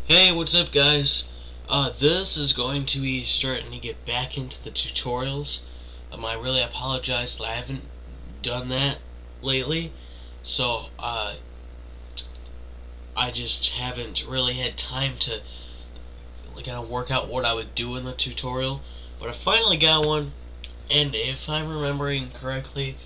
Hey, what's up guys? This is going to be starting to get back into the tutorials. I really apologize that I haven't done that lately. So, I just haven't really had time to kind of work out what I would do in the tutorial. But I finally got one, and if I'm remembering correctly,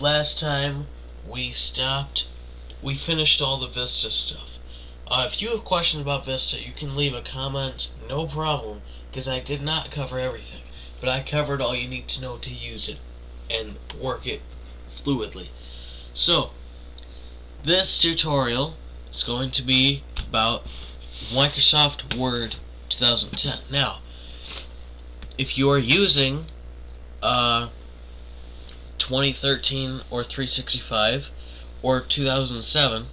last time we finished all the Vista stuff. If you have questions about Vista, you can leave a comment, no problem, because I did not cover everything, but I covered all you need to know to use it and work it fluidly. So, this tutorial is going to be about Microsoft Word 2010. Now, if you are using 2013 or 365 or 2007,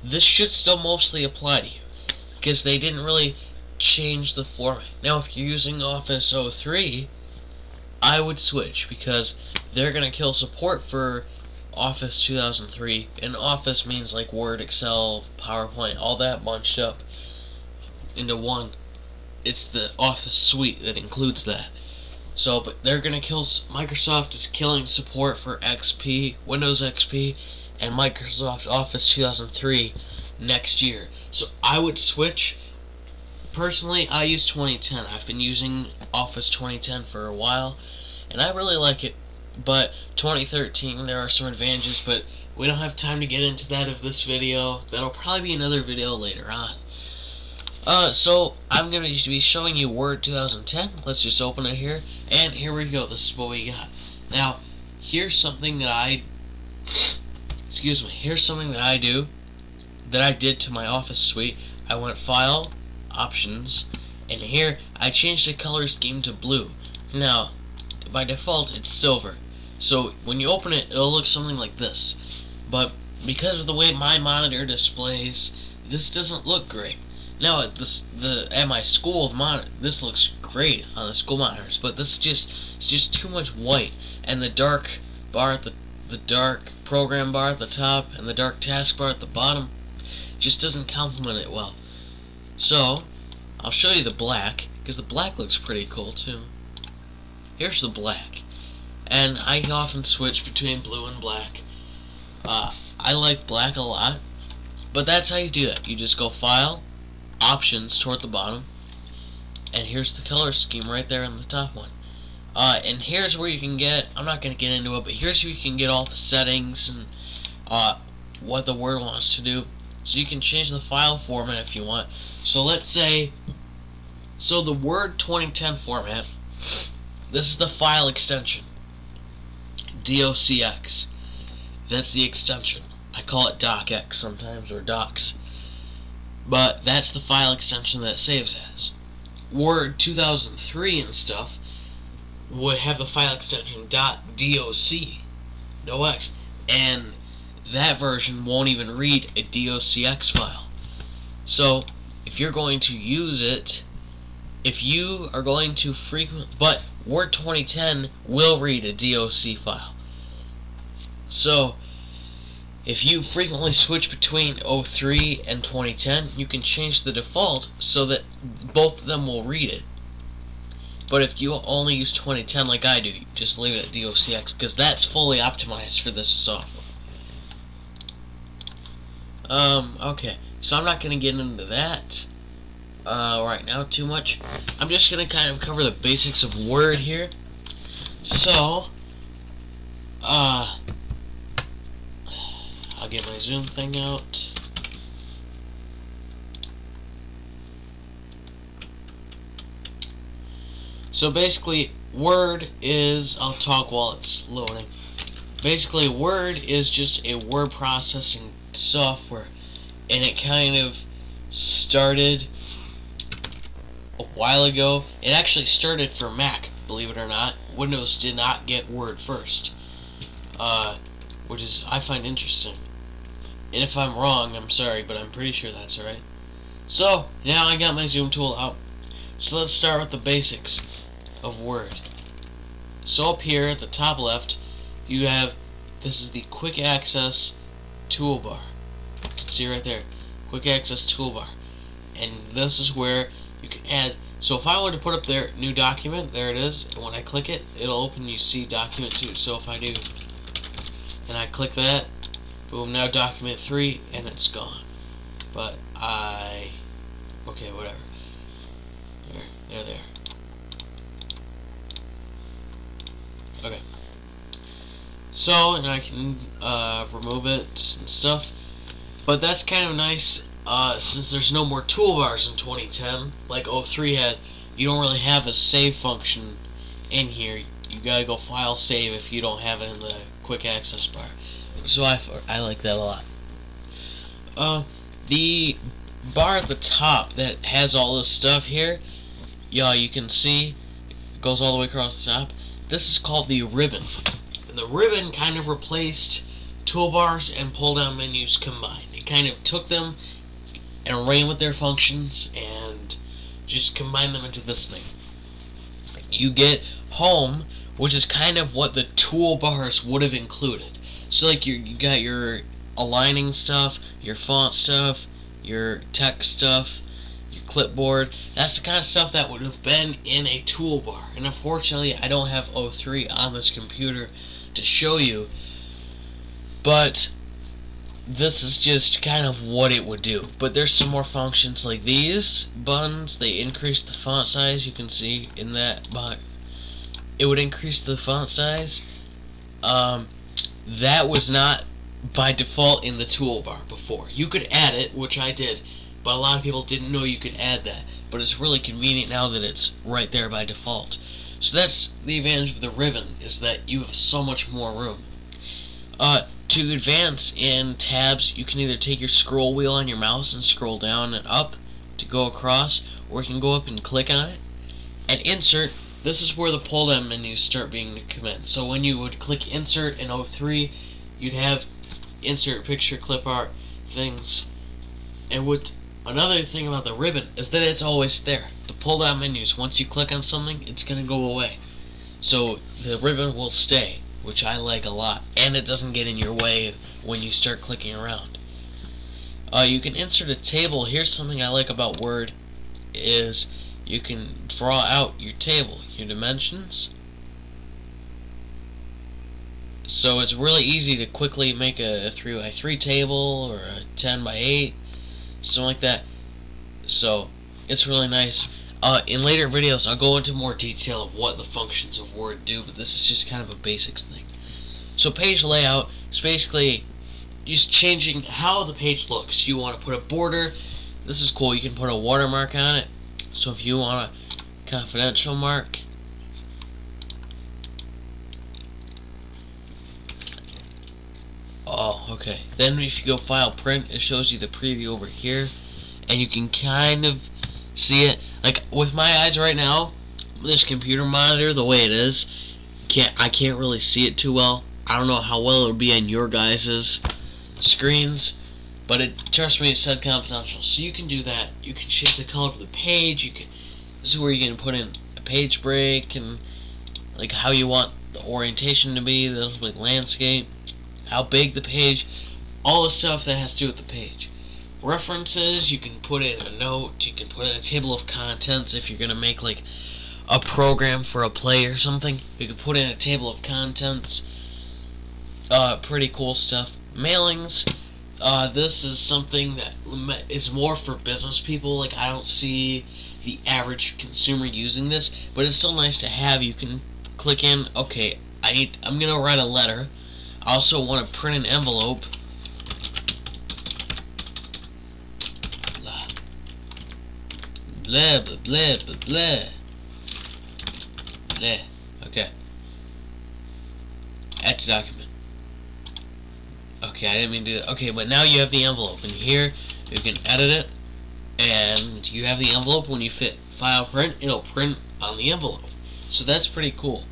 this should still mostly apply to you, because they didn't really change the format. Now, if you're using Office 03, I would switch, because they're going to kill support for Office 2003, and Office means like Word, Excel, PowerPoint, all that bunched up into one. It's the Office suite that includes that. So, but they're going to kill, Microsoft is killing support for XP, Windows XP, and Microsoft Office 2003 next year. So I would switch. Personally, I use 2010. I've been using Office 2010 for a while, and I really like it. But 2013, there are some advantages, but we don't have time to get into that of this video. That'll probably be another video later on. So I'm going to be showing you Word 2010. Let's just open it here, and here we go. This is what we got. Now, here's something that here's something that I did to my Office suite. I went File, Options, and here I changed the color scheme to blue. Now, by default, it's silver. So when you open it, it'll look something like this. But because of the way my monitor displays, this doesn't look great. Now at my school monitor, this looks great on the school monitors, but it's just too much white, and the dark bar at the dark program bar at the top and the dark taskbar at the bottom just doesn't complement it well. So I'll show you the black, because the black looks pretty cool too. Here's the black, and I often switch between blue and black. I like black a lot, but that's how you do it. You just go File, Options toward the bottom, and here's the color scheme right there on the top one. And here's where you can get, I'm not going to get into it, but here's where you can get all the settings and what the Word wants to do. So you can change the file format if you want. So let's say, so the Word 2010 format, this is the file extension, DOCX. That's the extension. I call it DocX sometimes, or Docs. But that's the file extension that it saves as. Word 2003 and stuff would have the file extension .doc, no X, and that version won't even read a DOCX file. So if you're going to use it, if you are going to but Word 2010 will read a DOC file. So if you frequently switch between 03 and 2010, you can change the default so that both of them will read it. But if you only use 2010 like I do, you just leave it at DOCX, because that's fully optimized for this software. Okay, so I'm not going to get into that right now too much. I'm just going to kind of cover the basics of Word here. So, I'll get my zoom thing out. So basically, Word is, I'll talk while it's loading. Basically, Word is just a word processing software, and it kind of started a while ago. It actually started for Mac, believe it or not. Windows did not get Word first, which is, I find interesting. And if I'm wrong, I'm sorry, but I'm pretty sure that's right. So, now I got my zoom tool out. So let's start with the basics of Word. So up here at the top left, you have, this is the Quick Access toolbar. You can see right there, Quick Access toolbar. and this is where you can add. So if I were to put up there new document, there it is, and when I click it, it'll open. You see document 2. So if I do, and I click that, boom, now document 3, and it's gone. But okay, whatever. There. Okay. So, and I can remove it and stuff. But that's kind of nice, since there's no more toolbars in 2010, like 03 had. You don't really have a save function in here. You gotta go file save if you don't have it in the quick access bar. So I like that a lot. The bar at the top that has all this stuff here, yeah, you can see it goes all the way across the top. This is called the ribbon. And the ribbon kind of replaced toolbars and pull-down menus combined. It kind of took them and ran with their functions and just combined them into this thing. You get home, which is kind of what the toolbars would have included. So like you got your aligning stuff, your font stuff, your text stuff, your clipboard. That's the kind of stuff that would have been in a toolbar. And unfortunately, I don't have 03 on this computer to show you. But this is just kind of what it would do. But there's some more functions like these buttons. They increase the font size. You can see in that box. It would increase the font size. That was not by default in the toolbar before. You could add it, which I did, but a lot of people didn't know you could add that. But it's really convenient now that it's right there by default. So that's the advantage of the ribbon, is that you have so much more room. To advance in tabs, you can either take your scroll wheel on your mouse and scroll down and up to go across, or you can go up and click on it. And insert, this is where the pull-down menus start being commenced. So when you would click insert in 03, you'd have insert picture, clip art, things. And what another thing about the ribbon is that it's always there. The pull-down menus, once you click on something, it's going to go away. So the ribbon will stay, which I like a lot. And it doesn't get in your way when you start clicking around. You can insert a table. Here's something I like about Word, is you can draw out your table, your dimensions. So it's really easy to quickly make a 3x3 table or a 10x8, something like that. So it's really nice. In later videos, I'll go into more detail of what the functions of Word do, but this is just kind of a basics thing. So page layout is basically just changing how the page looks. You want to put a border. This is cool. You can put a watermark on it. So if you want a confidential mark, okay. Then if you go file print, it shows you the preview over here, and you can kind of see it. Like with my eyes right now, this computer monitor, the way it is, I can't really see it too well. I don't know how well it'll be on your guys's screens, but trust me, it said confidential. So you can do that. You can change the color of the page. This is where you can put in a page break and like how you want the orientation to be, the like landscape, how big the page, all the stuff that has to do with the page. References, you can put in a note, you can put in a table of contents if you're gonna make like a program for a play or something. You can put in a table of contents. Pretty cool stuff. Mailings. This is something that is more for business people. Like I don't see the average consumer using this, but it's still nice to have. You can click in. Okay, I'm gonna write a letter. I also want to print an envelope. Blah blah blah blah blah. Blah. Okay. Add to document. Okay, I didn't mean to do that. Okay, but now you have the envelope, and here you can edit it, and you have the envelope. When you file print, it'll print on the envelope. So that's pretty cool.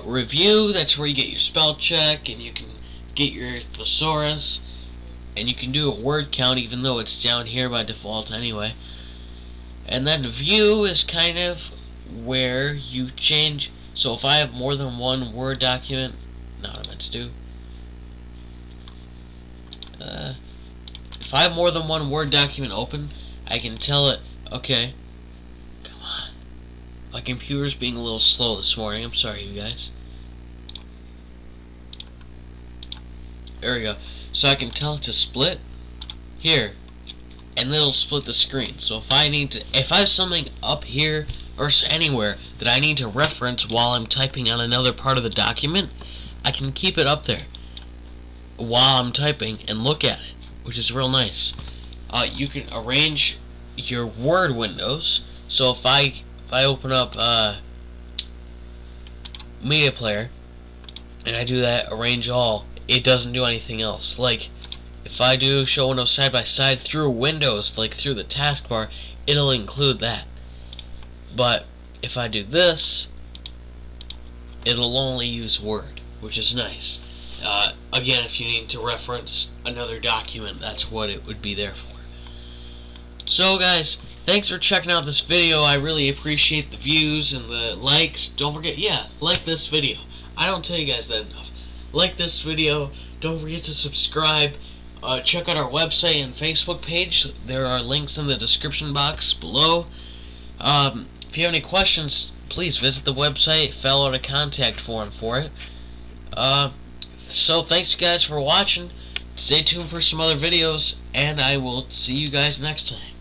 Review, that's where you get your spell check, and you can get your thesaurus, and you can do a word count even though it's down here by default anyway. And then view is kind of where you change. So if I have more than one Word document, not what I meant to do. If I have more than one Word document open, I can tell it. Okay, come on. My computer's being a little slow this morning. I'm sorry, you guys. There we go. So I can tell it to split here, and it'll split the screen. So if I have something up here or anywhere that I need to reference while I'm typing on another part of the document, I can keep it up there while I'm typing and look at it, which is real nice. You can arrange your Word windows. So if I open up Media Player and I do that arrange all, it doesn't do anything else. Like if I do show windows side by side through Windows, like through the taskbar, it'll include that. But if I do this, it'll only use Word, which is nice. Again, if you need to reference another document, that's what it would be there for. So guys, thanks for checking out this video. I really appreciate the views and the likes. Don't forget, like this video. I don't tell you guys that enough. Like this video. Don't forget to subscribe. Check out our website and Facebook page. There are links in the description box below. If you have any questions, please visit the website, fill out a contact form for it. So thanks guys for watching. Stay tuned for some other videos, and I will see you guys next time.